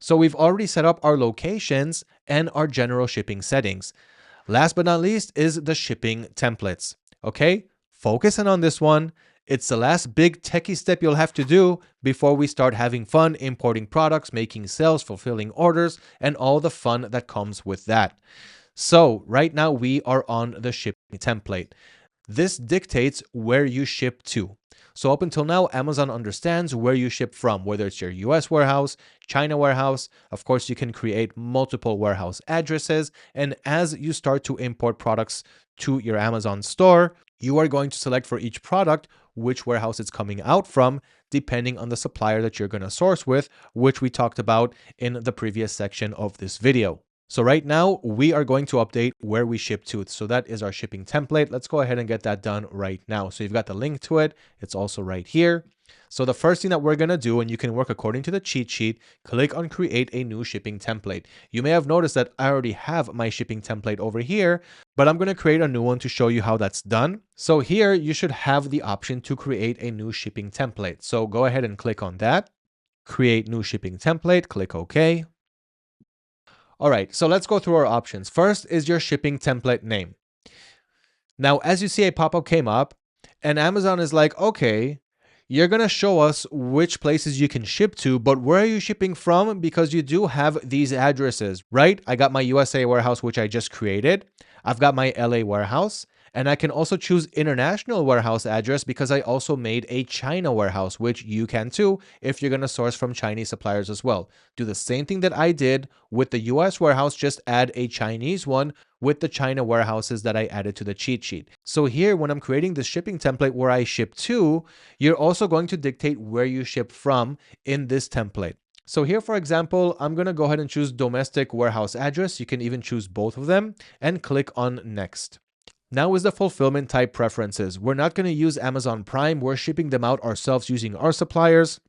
So we've already set up our locations and our general shipping settings. Last but not least is the shipping templates. Okay, focusing on this one. It's the last big techie step you'll have to do before we start having fun importing products, making sales, fulfilling orders, and all the fun that comes with that. So right now we are on the shipping template. This dictates where you ship to. So up until now, Amazon understands where you ship from, whether it's your US warehouse, China warehouse. Of course, you can create multiple warehouse addresses. And as you start to import products to your Amazon store, you are going to select for each product which warehouse it's coming out from, depending on the supplier that you're going to source with, which we talked about in the previous section of this video. So right now we are going to update where we ship to. So that is our shipping template. Let's go ahead and get that done right now. So you've got the link to it. It's also right here. So the first thing that we're going to do, and you can work according to the cheat sheet, click on create a new shipping template. You may have noticed that I already have my shipping template over here, but I'm going to create a new one to show you how that's done. So here you should have the option to create a new shipping template. So go ahead and click on that. Create new shipping template, click OK. All right, so let's go through our options. First is your shipping template name. Now, as you see, a pop-up came up and Amazon is like, okay, you're going to show us which places you can ship to, but where are you shipping from? Because you do have these addresses, right? I got my USA warehouse, which I just created. I've got my LA warehouse. And I can also choose international warehouse address because I also made a China warehouse, which you can too if you're going to source from Chinese suppliers as well. Do the same thing that I did with the US warehouse, just add a Chinese one with the China warehouses that I added to the cheat sheet. So here, when I'm creating the shipping template where I ship to, you're also going to dictate where you ship from in this template. So here, for example, I'm going to go ahead and choose domestic warehouse address. You can even choose both of them and click on next. Now is the fulfillment type preferences. We're not going to use Amazon Prime. We're shipping them out ourselves using our suppliers.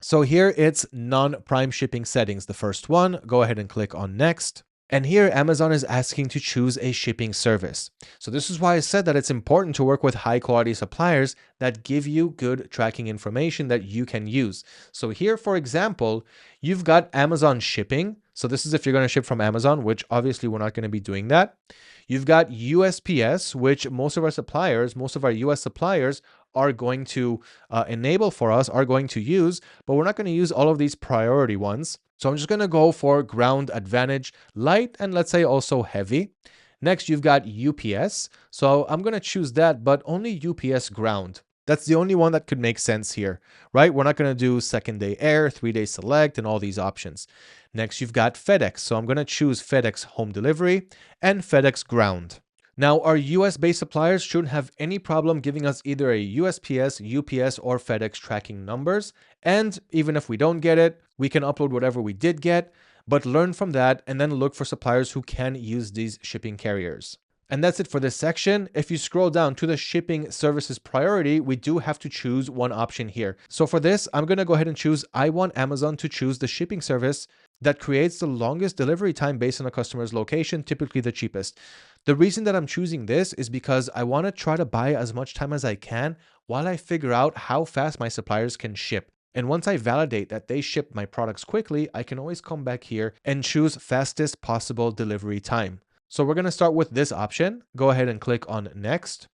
So here it's non-Prime shipping settings. The first one, go ahead and click on next. And here Amazon is asking to choose a shipping service. So this is why I said that it's important to work with high quality suppliers that give you good tracking information that you can use. So here, for example, you've got Amazon shipping. So this is if you're going to ship from Amazon, which obviously we're not going to be doing that. You've got USPS, which most of our suppliers, most of our US suppliers are going to enable for us, are going to use, but we're not going to use all of these priority ones. So I'm just going to go for ground advantage, light, and let's say also heavy. Next, you've got UPS. So I'm going to choose that, but only UPS ground. That's the only one that could make sense here, right? We're not going to do second day air, 3-day select, and all these options. Next, you've got FedEx. So I'm going to choose FedEx home delivery and FedEx ground. Now, our US-based suppliers shouldn't have any problem giving us either a USPS, UPS, or FedEx tracking numbers. And even if we don't get it, we can upload whatever we did get, but learn from that and then look for suppliers who can use these shipping carriers. And that's it for this section. If you scroll down to the shipping services priority, we do have to choose one option here. So for this, I'm going to go ahead and choose, I want Amazon to choose the shipping service that creates the longest delivery time based on a customer's location, typically the cheapest. The reason that I'm choosing this is because I want to try to buy as much time as I can while I figure out how fast my suppliers can ship. And once I validate that they ship my products quickly, I can always come back here and choose fastest possible delivery time. So we're going to start with this option. Go ahead and click on next.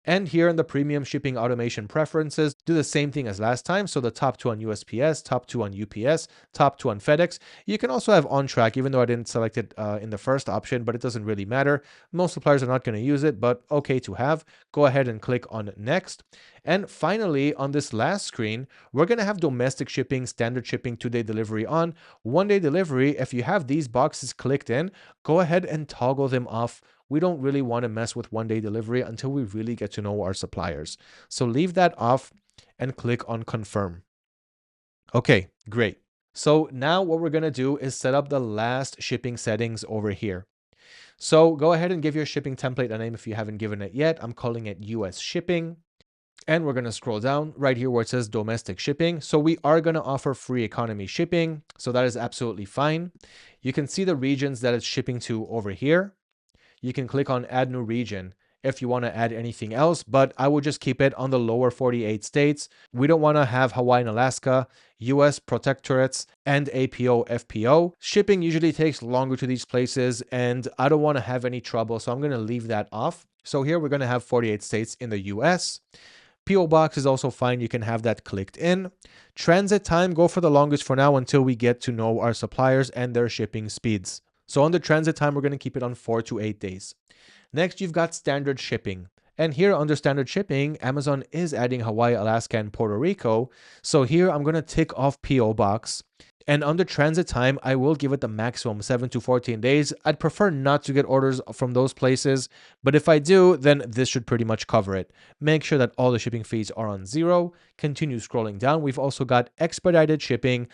And here in the premium shipping automation preferences, do the same thing as last time. So the top two on USPS, top two on UPS, top two on FedEx. You can also have on track, even though I didn't select it in the first option, but it doesn't really matter. Most suppliers are not going to use it, but okay to have. Go ahead and click on next. And finally, on this last screen, we're going to have domestic shipping, standard shipping, 2-day delivery on, 1-day delivery. If you have these boxes clicked in, go ahead and toggle them off. We don't really want to mess with 1-day delivery until we really get to know our suppliers. So leave that off and click on confirm. Okay, great. So now what we're going to do is set up the last shipping settings over here. So go ahead and give your shipping template a name if you haven't given it yet. I'm calling it US shipping. And we're going to scroll down right here where it says domestic shipping. So we are going to offer free economy shipping. So that is absolutely fine. You can see the regions that it's shipping to over here. You can click on add new region. if you want to add anything else, but I would just keep it on the lower 48 states. We don't want to have Hawaii and Alaska, US protectorates, and APO, FPO. Shipping usually takes longer to these places, and I don't want to have any trouble, so I'm going to leave that off. So here we're going to have 48 states in the US. PO box is also fine. You can have that clicked in. Transit time, go for the longest for now until we get to know our suppliers and their shipping speeds. So on the transit time, we're going to keep it on 4 to 8 days. Next, you've got standard shipping. And here under standard shipping, Amazon is adding Hawaii, Alaska, and Puerto Rico. So here I'm going to tick off PO box. And under transit time, I will give it the maximum 7 to 14 days. I'd prefer not to get orders from those places, but if I do, then this should pretty much cover it. Make sure that all the shipping fees are on 0. Continue scrolling down. We've also got expedited shipping.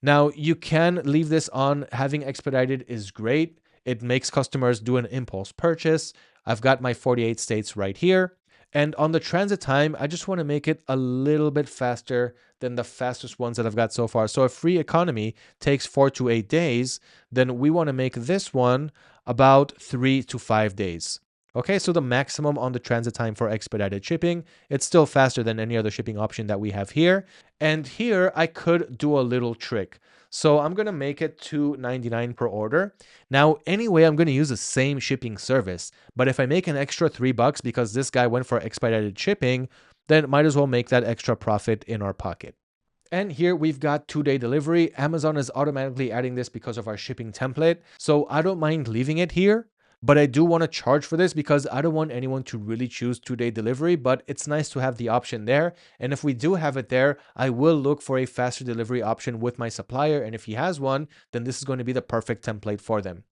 Now, you can leave this on. Having expedited is great. It makes customers do an impulse purchase. I've got my 48 states right here. And on the transit time, I just want to make it a little bit faster than the fastest ones that I've got so far. So if free economy takes 4 to 8 days, then we want to make this one about 3 to 5 days. Okay, so the maximum on the transit time for expedited shipping, it's still faster than any other shipping option that we have here. And here I could do a little trick. So I'm going to make it $2.99 per order. Now, anyway, I'm going to use the same shipping service. But if I make an extra $3 because this guy went for expedited shipping, then might as well make that extra profit in our pocket. And here we've got 2-day delivery. Amazon is automatically adding this because of our shipping template. So I don't mind leaving it here. But I do want to charge for this because I don't want anyone to really choose 2-day delivery, but it's nice to have the option there. And if we do have it there, I will look for a faster delivery option with my supplier. And if he has one, then this is going to be the perfect template for them.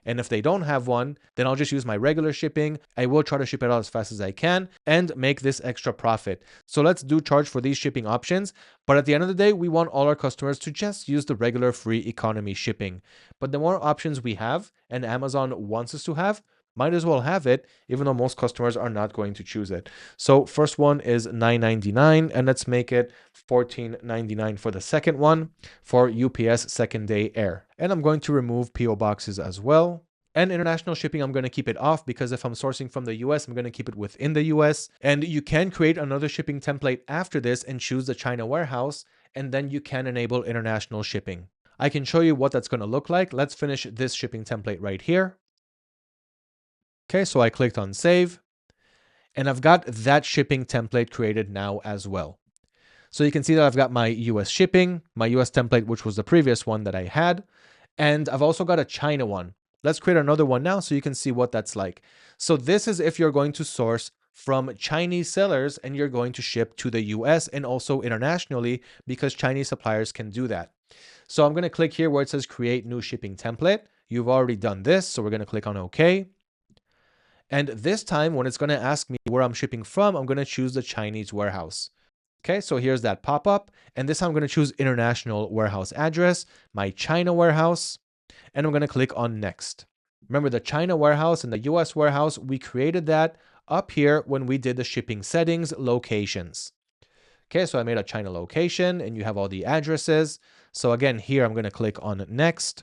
And if they don't have one, then I'll just use my regular shipping. I will try to ship it out as fast as I can and make this extra profit. So let's do charge for these shipping options. But at the end of the day, we want all our customers to just use the regular free economy shipping. But the more options we have, and Amazon wants us to have, might as well have it, even though most customers are not going to choose it. So first one is $9.99, and let's make it $14.99 for the second one for UPS second day air. And I'm going to remove PO boxes as well. And international shipping, I'm going to keep it off because if I'm sourcing from the US, I'm going to keep it within the US. And you can create another shipping template after this and choose the China warehouse, and then you can enable international shipping. I can show you what that's going to look like. Let's finish this shipping template right here. Okay, so I clicked on save, and I've got that shipping template created now as well. So you can see that I've got my US shipping, my US template, which was the previous one that I had, and I've also got a China one. Let's create another one now so you can see what that's like. So this is if you're going to source from Chinese sellers and you're going to ship to the US and also internationally, because Chinese suppliers can do that. So I'm going to click here where it says create new shipping template. You've already done this, so we're going to click on OK. And this time, when it's going to ask me where I'm shipping from, I'm going to choose the Chinese warehouse. Okay, so here's that pop-up. And this time I'm going to choose international warehouse address, my China warehouse, and I'm going to click on next. Remember the China warehouse and the US warehouse, we created that up here when we did the shipping settings locations. Okay, so I made a China location and you have all the addresses. So again, here I'm going to click on next.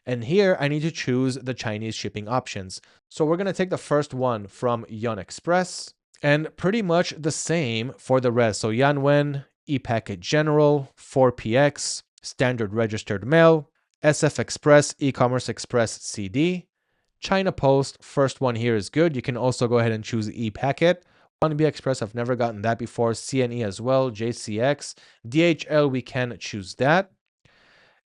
And here I need to choose the Chinese shipping options. So we're going to take the first one from Yan Express and pretty much the same for the rest. So Yanwen, ePacket General, 4PX, Standard Registered Mail, SF Express, E-Commerce Express CD, China Post, first one here is good. You can also go ahead and choose ePacket. 1B Express, I've never gotten that before. CNE as well, JCX, DHL, we can choose that.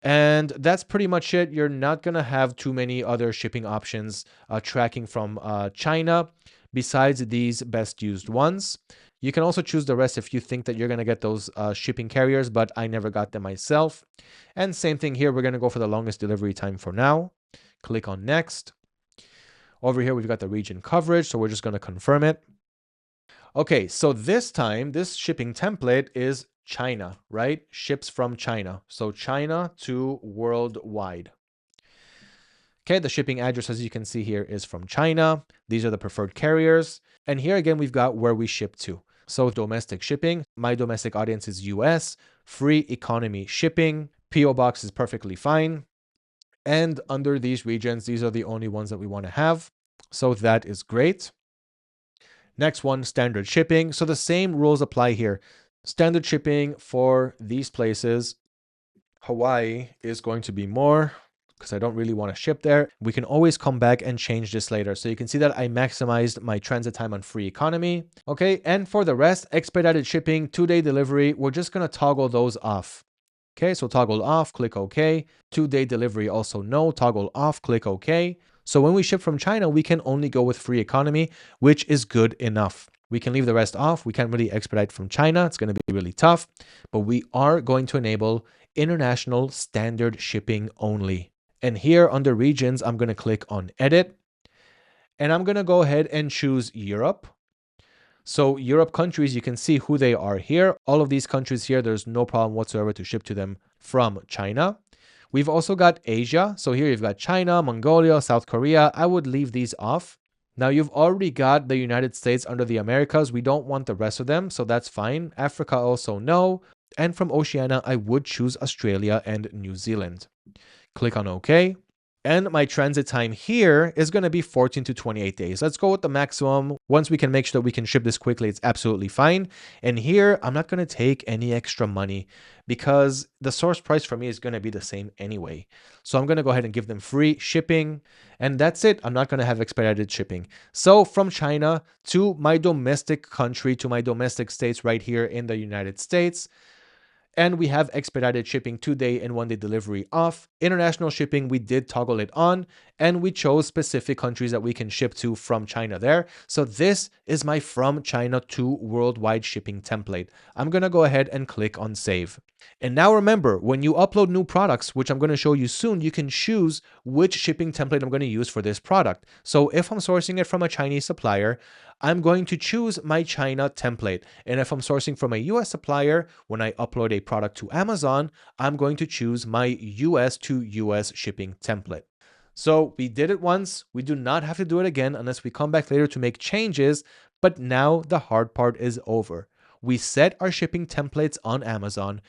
And that's pretty much it. You're not going to have too many other shipping options tracking from China besides these best used ones. You can also choose the rest if you think that you're going to get those shipping carriers, but I never got them myself. And same thing here. We're going to go for the longest delivery time for now. Click on next. Over here, we've got the region coverage, so we're just going to confirm it. Okay, so this time, this shipping template is China, right? Ships from China. So China to worldwide. Okay, the shipping address, as you can see here, is from China. These are the preferred carriers. And here again, we've got where we ship to. So domestic shipping, my domestic audience is US, free economy shipping, PO box is perfectly fine. And under these regions, these are the only ones that we want to have. So that is great. Next one, standard shipping. So the same rules apply here. Standard shipping for these places. Hawaii is going to be more because I don't really want to ship there. We can always come back and change this later. So you can see that I maximized my transit time on free economy. Okay, and for the rest, expedited shipping, 2-day delivery, we're just going to toggle those off. Okay, so toggle off, click OK. 2-day delivery also no, toggle off, click OK. So when we ship from China, we can only go with free economy, which is good enough. We can leave the rest off. We can't really expedite from China. It's going to be really tough, but we are going to enable international standard shipping only. And here under regions, I'm going to click on edit and I'm going to go ahead and choose Europe. So Europe countries, you can see who they are here. All of these countries here, there's no problem whatsoever to ship to them from China. We've also got Asia. So here you've got China, Mongolia, South Korea. I would leave these off. Now you've already got the United States under the Americas. We don't want the rest of them, so that's fine. Africa also no. And from Oceania, I would choose Australia and New Zealand. Click on OK. And my transit time here is going to be 14 to 28 days. Let's go with the maximum. Once we can make sure that we can ship this quickly, it's absolutely fine. And here, I'm not going to take any extra money because the source price for me is going to be the same anyway. So I'm going to go ahead and give them free shipping. And that's it. I'm not going to have expedited shipping. So from China to my domestic country, to my domestic states right here in the United States, and we have expedited shipping 2-day and 1-day delivery off. International shipping, we did toggle it on, and we chose specific countries that we can ship to from China there. So this is my from China to worldwide shipping template. I'm going to go ahead and click on save. And now remember, when you upload new products, which I'm going to show you soon, you can choose which shipping template I'm going to use for this product. So if I'm sourcing it from a Chinese supplier, I'm going to choose my China template. And if I'm sourcing from a US supplier, when I upload a product to Amazon, I'm going to choose my US to US shipping template. So we did it once. We do not have to do it again unless we come back later to make changes. But now the hard part is over. We set our shipping templates on Amazon.